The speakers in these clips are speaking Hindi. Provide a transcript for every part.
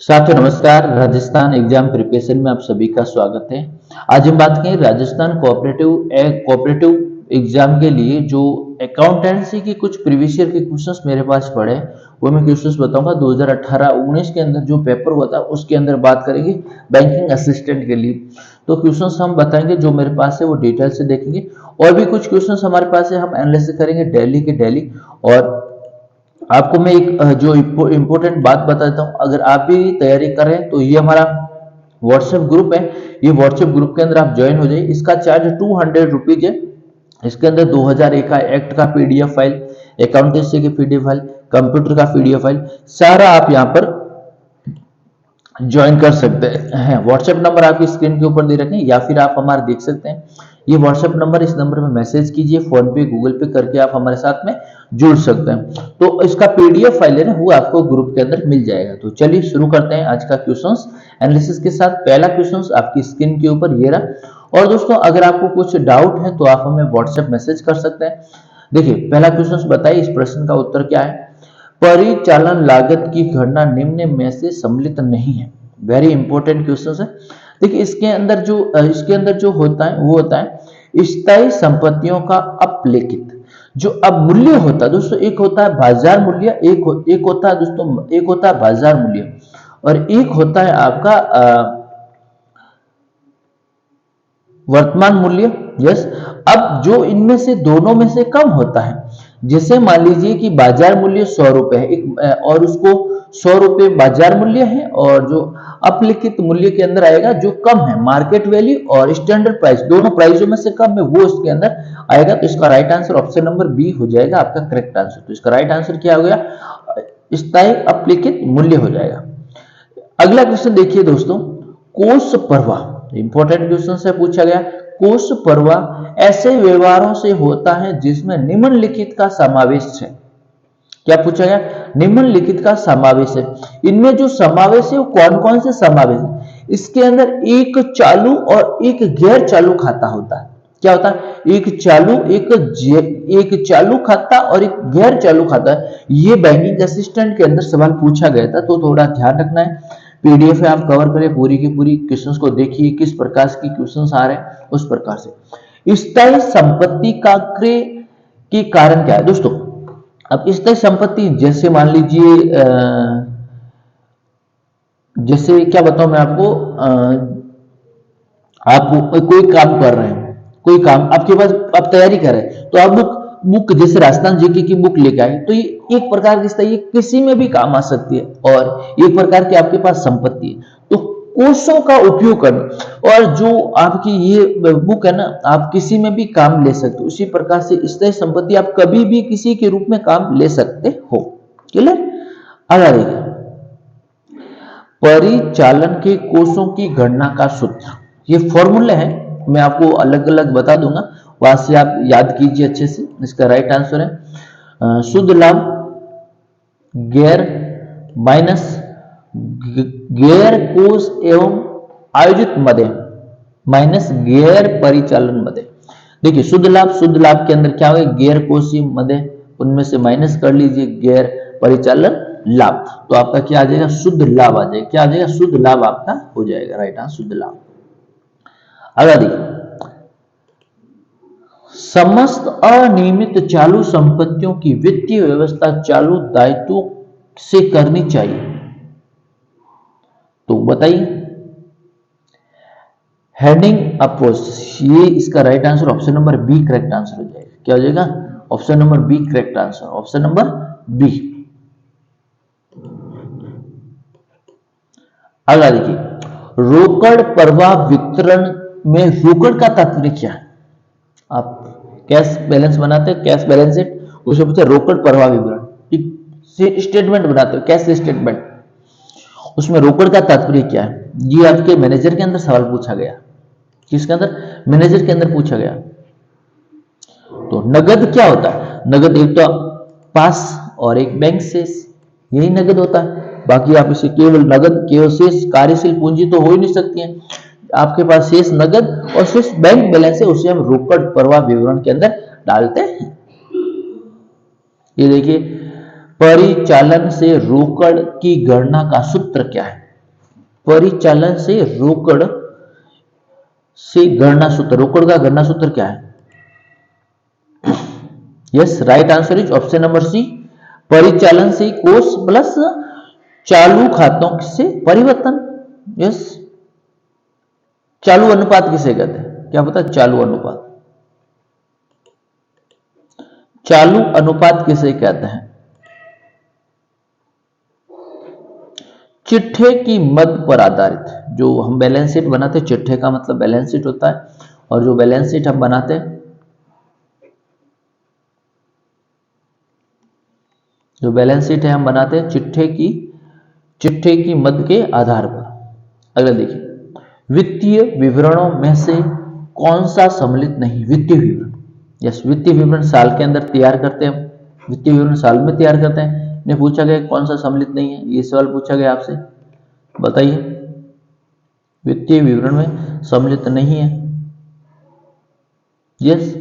साथियों नमस्कार। राजस्थान एग्जाम प्रिपरेशन में आप सभी का स्वागत है। आज हम बात करें राजस्थान कोऑपरेटिव एग्जाम के लिए जो अकाउंटेंसी की कुछ प्रीवियस ईयर के क्वेश्चंस मेरे पास पड़े वो मैं क्वेश्चंस बताऊंगा। 2018-19 के अंदर जो पेपर हुआ था उसके अंदर बात करेंगे बैंकिंग असिस्टेंट के लिए। तो क्वेश्चंस हम बताएंगे जो मेरे पास है वो डिटेल से देखेंगे और भी कुछ क्वेश्चंस हमारे पास है हम एनालिसिस करेंगे डेली के डेली। और आपको मैं एक जो इम्पोर्टेंट बात बताता हूँ, अगर आप भी तैयारी कर रहे हैं तो ये हमारा व्हाट्सएप ग्रुप है। ये व्हाट्सएप ग्रुप के अंदर आप ज्वाइन हो जाइए। इसका चार्ज 200 रुपीज है। इसके अंदर 2001 का एक्ट का पीडीएफ फाइल, अकाउंटेंसी की पीडीएफ फाइल, कंप्यूटर का पीडीएफ फाइल, सारा आप यहाँ पर ज्वाइन कर सकते हैं। व्हाट्सएप नंबर आपकी स्क्रीन के ऊपर दे रखे हैं या फिर आप हमारे देख सकते हैं ये व्हाट्सएप नंबर। इस नंबर में मैसेज कीजिए, फोन पे गूगल पे करके आप हमारे साथ में जुड़ सकते हैं। तो इसका पीडीएफ फाइल है ना वो आपको ग्रुप के अंदर मिल जाएगा। तो चलिए शुरू करते हैं आज का क्वेश्चंस एनालिसिस के साथ। पहला क्वेश्चंस आपकी स्क्रीन के ऊपर ये रहा। और दोस्तों अगर आपको कुछ डाउट है तो आप हमें व्हाट्सएप मैसेज कर सकते हैं। देखिए पहला क्वेश्चन बताइए इस प्रश्न का उत्तर क्या है। परिचालन लागत की गणना निम्न में से सम्मिलित नहीं है। वेरी इंपॉर्टेंट क्वेश्चन है। देखिए इसके अंदर जो होता है वो होता है स्थायी संपत्तियों का अपलेखित जो अब मूल्य होता है। दोस्तों एक होता है बाजार मूल्य, एक होता है दोस्तों, एक होता है बाजार मूल्य और एक होता है आपका वर्तमान मूल्य। यस, अब जो इनमें से दोनों में से कम होता है, जैसे मान लीजिए कि बाजार मूल्य 100 रुपए है और उसको 100 रुपए बाजार मूल्य है और जो अपलिखित मूल्य के अंदर आएगा जो कम है, मार्केट वैल्यू और स्टैंडर्ड प्राइस दोनों प्राइसों में से कम है वो इसके अंदर आएगा। तो इसका right answer option number B हो जाएगा आपका करेक्ट आंसर। तो इसका राइट आंसर क्या हो गया, स्थायी अपलिखित मूल्य हो जाएगा। अगला क्वेश्चन देखिए दोस्तों, कोष प्रवाह इंपॉर्टेंट क्वेश्चन से पूछा गया। कोष प्रवाह ऐसे व्यवहारों से होता है जिसमें निम्नलिखित का समावेश है। क्या पूछा गया, निम्नलिखित का समावेश है। इनमें जो समावेश है वो कौन कौन से समावेश है। इसके अंदर एक चालू और एक गैर चालू खाता होता है। क्या होता है, एक चालू खाता और एक गैर चालू खाता है। ये बैंकिंग असिस्टेंट के अंदर सवाल पूछा गया था तो थोड़ा ध्यान रखना है। पीडीएफ है आप कवर करें पूरी की पूरी, क्वेश्चंस को देखिए किस प्रकार की क्वेश्चंस आ रहे हैं उस प्रकार से। स्थायी संपत्ति का क्रय के कारण क्या है दोस्तों। अब स्थायी संपत्ति जैसे मान लीजिए जैसे क्या बताऊं मैं आपको, आप कोई काम कर रहे हैं, कोई काम आपके पास आप तैयारी कर रहे हैं तो आप बुक जैसे राजस्थान जीके की बुक लेके आए तो ये एक प्रकार की ये किसी में भी काम आ सकती है और एक प्रकार की आपके पास संपत्ति है। तो कोषों का उपयोग करना और जो आपकी ये बुक है ना आप किसी में भी काम ले सकते हो। उसी प्रकार से स्थायी संपत्ति आप कभी भी किसी के रूप में काम ले सकते हो। क्लियर। आगे देखिए, परिचालन के कोषों की गणना का सूत्र, ये फॉर्मूले हैं मैं आपको अलग अलग बता दूंगा, वहां से आप याद कीजिए अच्छे से। इसका राइट आंसर है शुद्ध लाभ गैर माइनस गैर कोष एवं आयोजित मदे माइनस गैर परिचालन मदे। देखिए शुद्ध लाभ के अंदर क्या होगा, गैर कोषीय मदे उनमें से माइनस कर लीजिए गैर परिचालन लाभ, तो आपका क्या आ जाएगा, शुद्ध लाभ आ जाएगा। क्या आ जाएगा, शुद्ध लाभ आपका हो जाएगा। राइट आंसर शुद्ध लाभ। अगला देखिए, समस्त अनियमित चालू संपत्तियों की वित्तीय व्यवस्था चालू दायित्वों से करनी चाहिए। तो बताइए, हेडिंग अप्रोच, ये इसका right answer option number B correct answer हो जाएगा। क्या हो जाएगा, option number B correct answer, option number B. अगला देखिए, रोकड़ प्रवाह वितरण में रोकड़ का तात्पर्य क्या है। आप कैश बैलेंस बनाते हैं, कैश बैलेंस शीट, उसमें पूछते रोकड़ प्रवाह विवरण, स्टेटमेंट बनाते हो कैश स्टेटमेंट, उसमें रोकड़ का तात्पर्य क्या है। ये आपके मैनेजर के अंदर सवाल पूछा गया। किसके अंदर, मैनेजर के अंदर पूछा गया। तो नगद क्या होता है, नगद एक तो पास और एक बैंक शेष, यही नगद होता है। बाकी आप इसे केवल नगद केवल शेष कार्यशील पूंजी तो हो ही नहीं सकती है। आपके पास शेष नगद और शेष बैंक बैलेंस है, उसे हम रोकड़ प्रवाह विवरण के अंदर डालते हैं। ये देखिए, परिचालन से रोकड़ की गणना का सूत्र क्या है। परिचालन से रोकड़ से गणना सूत्र, रोकड़ का गणना सूत्र क्या है? Yes, right answer is option number C, परिचालन से कोष प्लस चालू खातों से परिवर्तन। यस, चालू अनुपात किसे कहते हैं, क्या पता? चालू अनुपात, चालू अनुपात किसे कहते हैं? चिट्ठे की मद पर आधारित, जो हम बैलेंस शीट बनाते हैं, चिट्ठे का मतलब बैलेंस शीट होता है, और जो बैलेंस शीट हम बनाते हैं, जो बैलेंस शीट है हम बनाते हैं चिट्ठे की मद के आधार पर। अगला देखिए, वित्तीय विवरणों में से कौन सा सम्मिलित नहीं? वित्तीय विवरण, यस, वित्तीय विवरण साल के अंदर तैयार करते हैं, वित्तीय विवरण साल में तैयार करते हैं। ने पूछा गया कौन सा सम्मिलित नहीं है, ये सवाल पूछा गया आपसे, बताइए। वित्तीय विवरण में सम्मिलित नहीं है, यस,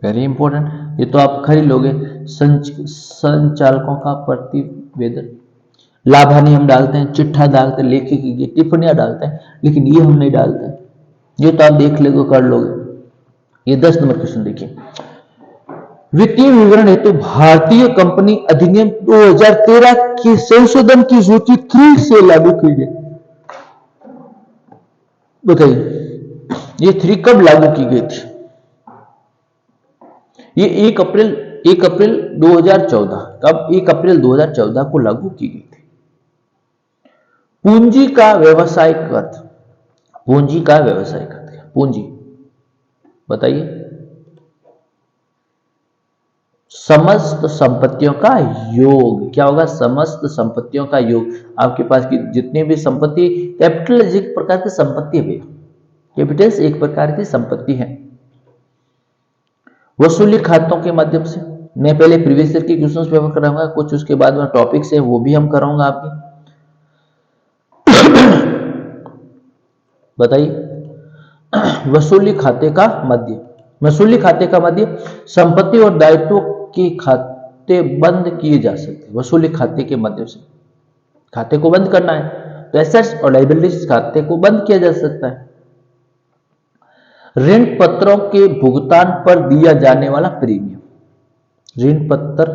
वेरी इंपॉर्टेंट, ये तो आप खरीद लोगे। संचालकों का प्रतिवेदन, लाभ हानि हम डालते हैं, चिट्ठा डालते हैं, लेखी की टिप्पणियां डालते हैं, लेकिन ये हम नहीं डालते हैं, ये तो आप देख लोगे, कर लोगे। ये 10 नंबर क्वेश्चन देखिए, वित्तीय विवरण हेतु भारतीय कंपनी अधिनियम 2013 के संशोधन की सूची 3 से लागू की गई, बताइए ये 3 कब लागू की गई थी? ये 1 अप्रैल 2014, कब? 1 अप्रैल 2014 को लागू की गई थी। पूंजी का व्यवसायिक अर्थ, पूंजी का व्यवसायिक अर्थ, पूंजी बताइए। समस्त संपत्तियों का योग, क्या होगा? समस्त संपत्तियों का योग, आपके पास की जितनी भी संपत्ति, कैपिटल एक प्रकार की संपत्ति है भैया, कैपिटल्स एक प्रकार की संपत्ति है। वसूली खातों के माध्यम से, मैं पहले प्रीवियस ईयर की क्वेश्चंस पेपर कराऊंगा कुछ, उसके बाद में टॉपिक्स है वो भी हम कराऊंगा आपके, बताइए। वसूली खाते का मध्य, वसूली खाते का मध्य संपत्ति और दायित्वों के खाते बंद किए जा सकते, वसूली खाते के माध्यम से खाते को बंद करना है तो एसेट्स और लायबिलिटीज खाते को बंद किया जा सकता है। ऋण पत्रों के भुगतान पर दिया जाने वाला प्रीमियम, ऋण पत्र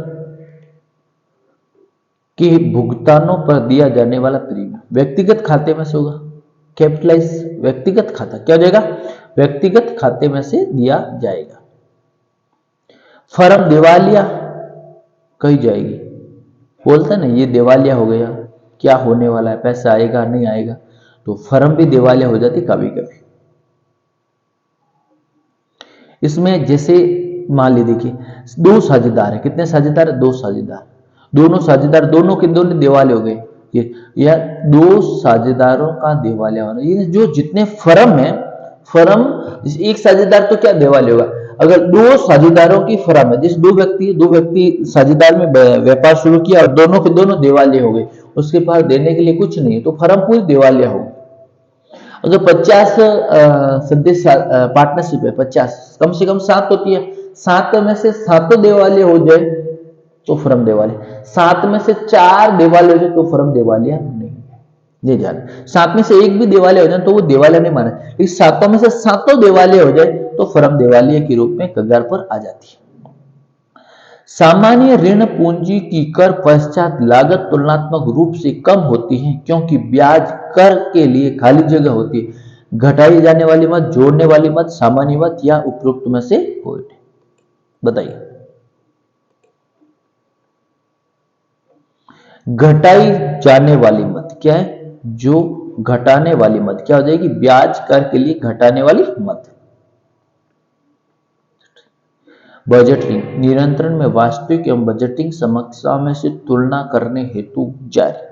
के भुगतानों पर दिया जाने वाला प्रीमियम व्यक्तिगत खाते में से होगा, कैपिटलाइज व्यक्तिगत खाता, क्या हो जाएगा? व्यक्तिगत खाते में से दिया जाएगा। फर्म दिवालिया कही जाएगी, बोलते हैं ना ये दिवालिया हो गया, क्या होने वाला है, पैसा आएगा नहीं आएगा, तो फर्म भी दिवालिया हो जाती कभी कभी। इसमें जैसे मान ली, देखिए 2 साझेदार है, कितने साझेदार है? 2 साझेदार, दोनों साझेदार दोनों के दोनों दिवालिया हो गए, या 2 साझेदारों का दिवालिया होना, ये जो जितने फर्म है, फर्म एक साझेदार तो क्या दिवालिया होगा? अगर 2 साझेदारों की फर्म है, जिस 2 व्यक्ति साझेदार में व्यापार शुरू किया और दोनों के दोनों दिवालिया हो गए, उसके पास देने के लिए कुछ नहीं है, तो फर्म पूरी दिवालिया होगी। अगर 50 सदस्य पार्टनरशिप है, 50 कम से कम 7 होती है, 7 में से 7 दिवालिया हो जाए तो फर्म दिवालिया, 7 में से 4 दिवालिया हो जाए तो फर्म दिवालिया नहीं है, ये जान। 7 में से 1 भी दिवालिया हो जाए तो वो दिवालिया नहीं माना, लेकिन 7 में से 7 दिवालिया हो जाए तो फर्म दिवालिया के रूप में कगार पर आ जाती है। सामान्य ऋण पूंजी की कर पश्चात लागत तुलनात्मक रूप से कम होती है क्योंकि ब्याज कर के लिए खाली जगह होती है। घटाई जाने वाली मत, जोड़ने वाली मत, सामान्य मत या उपरोक्त में से कोई नहीं, बताइए। घटाई जाने वाली मत क्या है? जो घटाने वाली मत क्या हो जाएगी? ब्याज कर के लिए घटाने वाली मत। बजटिंग, नियंत्रण में वास्तविक एवं बजटिंग समस्या में से तुलना करने हेतु जारी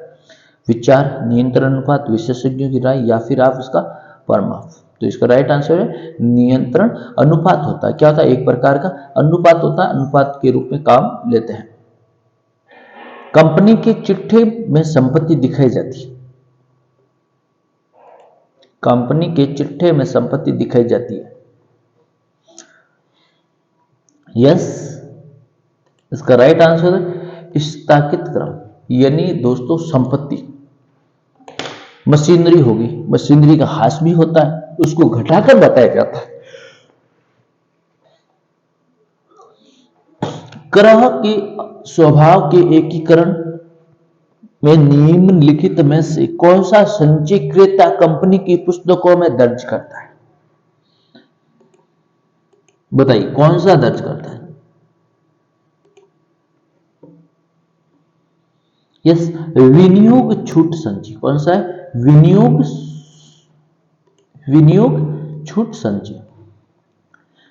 विचार, नियंत्रण अनुपात, विशेषज्ञों की राय या फिर आप उसका परमाप। तो इसका राइट आंसर है नियंत्रण अनुपात होता है। क्या होता है? एक प्रकार का अनुपात होता है, अनुपात के रूप में काम लेते हैं। कंपनी के चिट्ठे में संपत्ति दिखाई जाती है, कंपनी के चिट्ठे में संपत्ति दिखाई जाती है, यस। इसका राइट आंसर है स्थगित क्रम, यानी दोस्तों संपत्ति मशीनरी होगी, मशीनरी का ह्रास भी होता है, उसको घटाकर बताया जाता है। क्रय के स्वभाव के एकीकरण में निम्नलिखित में से कौन सा संचयकर्ता कंपनी की पुस्तकों में दर्ज करता है? बताइए कौन सा दर्ज करता है? यस, विनियोग छूट संचय। कौन सा है? विनियोग छूट संचय।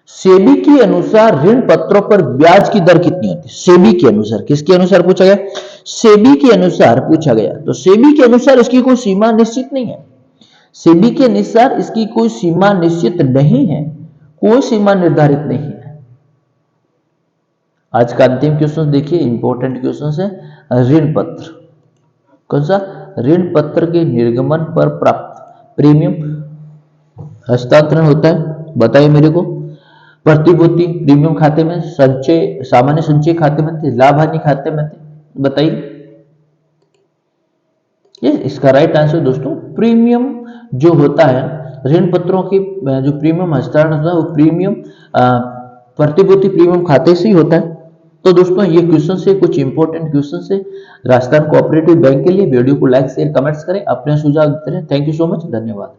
सेबी के अनुसार ऋण पत्रों पर ब्याज की दर कितनी होती है? सेबी के अनुसार। किसके अनुसार पूछा गया? सेबी के अनुसार पूछा गया। तो सेबी के अनुसार इसकी कोई सीमा निश्चित नहीं है। सेबी के अनुसार इसकी कोई सीमा निश्चित नहीं है, कोई सीमा निर्धारित नहीं है। आज का अंतिम क्वेश्चन देखिए, इंपॉर्टेंट क्वेश्चन है। ऋण पत्र। कौन सा? ऋण पत्र के निर्गमन पर प्राप्त प्रीमियम हस्तांतरण होता है, बताइए मेरे को। प्रतिभूति प्रीमियम खाते में, संचय सामान्य संचय खाते में थे, लाभ हानि खाते में थे, बताइए। ये इसका राइट आंसर दोस्तों प्रीमियम जो होता है, ऋण पत्रों की जो प्रीमियम हस्तांतरण होता है वो प्रीमियम प्रतिभूति प्रीमियम खाते से ही होता है। तो दोस्तों ये क्वेश्चन से कुछ इंपॉर्टेंट क्वेश्चन से राजस्थान कोऑपरेटिव बैंक के लिए। वीडियो को लाइक शेयर कमेंट्स करें, अपने सुझाव देते रहें। थैंक यू सो मच, धन्यवाद।